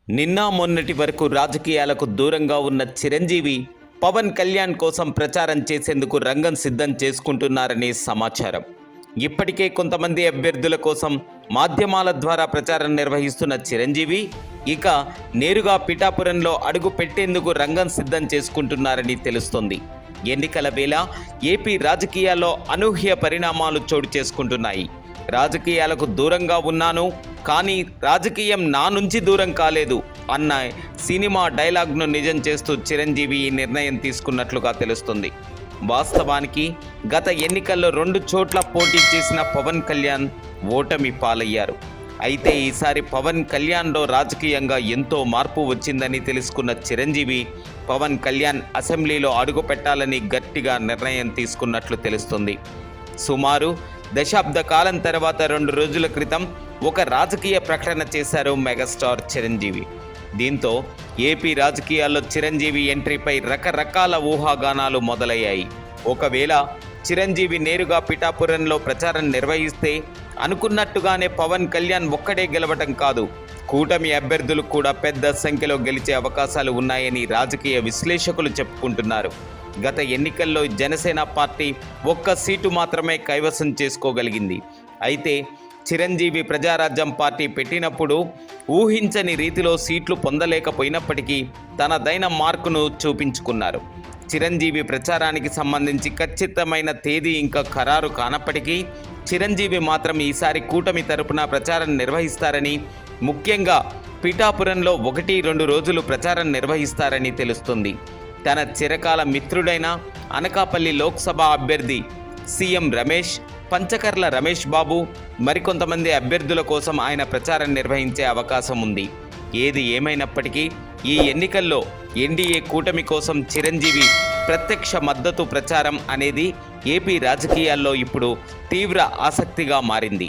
నిన్న మొన్నటి వరకు రాజకీయాలకు దూరంగా ఉన్న చిరంజీవి పవన్ కళ్యాణ్ కోసం ప్రచారం చేసేందుకు రంగం సిద్ధం చేసుకుంటున్నారని సమాచారం. ఇప్పటికే కొంతమంది అభ్యర్థుల కోసం మాధ్యమాల ద్వారా ప్రచారం నిర్వహిస్తున్న చిరంజీవి ఇక నేరుగా పిఠాపురంలో అడుగు పెట్టేందుకు రంగం సిద్ధం చేసుకుంటున్నారని తెలుస్తోంది. ఎన్నికల వేళ ఏపీ రాజకీయాల్లో అనూహ్య పరిణామాలు చోటు చేసుకుంటున్నాయి. రాజకీయాలకు దూరంగా ఉన్నాను, కానీ రాజకీయం నా నుంచి దూరం కాలేదు అన్న సినిమా డైలాగ్ను నిజం చేస్తూ చిరంజీవి ఈ నిర్ణయం తీసుకున్నట్లుగా తెలుస్తుంది. వాస్తవానికి గత ఎన్నికల్లో 2 చోట్ల పోటీ చేసిన పవన్ కళ్యాణ్ ఓటమి పాలయ్యారు. అయితే ఈసారి పవన్ కళ్యాణ్లో రాజకీయంగా ఎంతో మార్పు వచ్చిందని తెలుసుకున్న చిరంజీవి పవన్ కళ్యాణ్ అసెంబ్లీలో అడుగు పెట్టాలని గట్టిగా నిర్ణయం తీసుకున్నట్లు తెలుస్తుంది. సుమారు దశాబ్ద కాలం తర్వాత 2 రోజుల క్రితం ఒక రాజకీయ ప్రకటన చేశారు మెగాస్టార్ చిరంజీవి. దీంతో ఏపీ రాజకీయాల్లో చిరంజీవి ఎంట్రీపై రకరకాల ఊహాగానాలు మొదలయ్యాయి. ఒకవేళ చిరంజీవి నేరుగా పిఠాపురంలో ప్రచారం నిర్వహిస్తే అనుకున్నట్టుగానే పవన్ కళ్యాణ్ ఒక్కడే గెలవటం కాదు, కూటమి అభ్యర్థులు కూడా పెద్ద సంఖ్యలో గెలిచే అవకాశాలు ఉన్నాయని రాజకీయ విశ్లేషకులు చెప్పుకుంటున్నారు. గత ఎన్నికల్లో జనసేన పార్టీ 1 సీటు మాత్రమే కైవసం చేసుకోగలిగింది. అయితే చిరంజీవి ప్రజారాజ్యం పార్టీ పెట్టినప్పుడు ఊహించని రీతిలో సీట్లు పొందలేకపోయినప్పటికీ తనదైన మార్కును చూపించుకున్నారు. చిరంజీవి ప్రచారానికి సంబంధించి ఖచ్చితమైన తేదీ ఇంకా ఖరారు కానప్పటికీ చిరంజీవి మాత్రం ఈసారి కూటమి తరపున ప్రచారం నిర్వహిస్తారని, ముఖ్యంగా పిఠాపురంలో 1-2 రోజులు ప్రచారం నిర్వహిస్తారని తెలుస్తుంది. తన చిరకాల మిత్రుడైన అనకాపల్లి లోక్సభ అభ్యర్థి సీఎం రమేష్, పంచకర్ల రమేష్ బాబు, మరికొంతమంది అభ్యర్థుల కోసం ఆయన ప్రచారం నిర్వహించే అవకాశం ఉంది. ఏది ఏమైనప్పటికీ ఈ ఎన్నికల్లో ఎన్డీఏ కూటమి కోసం చిరంజీవి ప్రత్యక్ష మద్దతు ప్రచారం అనేది ఏపీ రాజకీయాల్లో ఇప్పుడు తీవ్ర ఆసక్తిగా మారింది.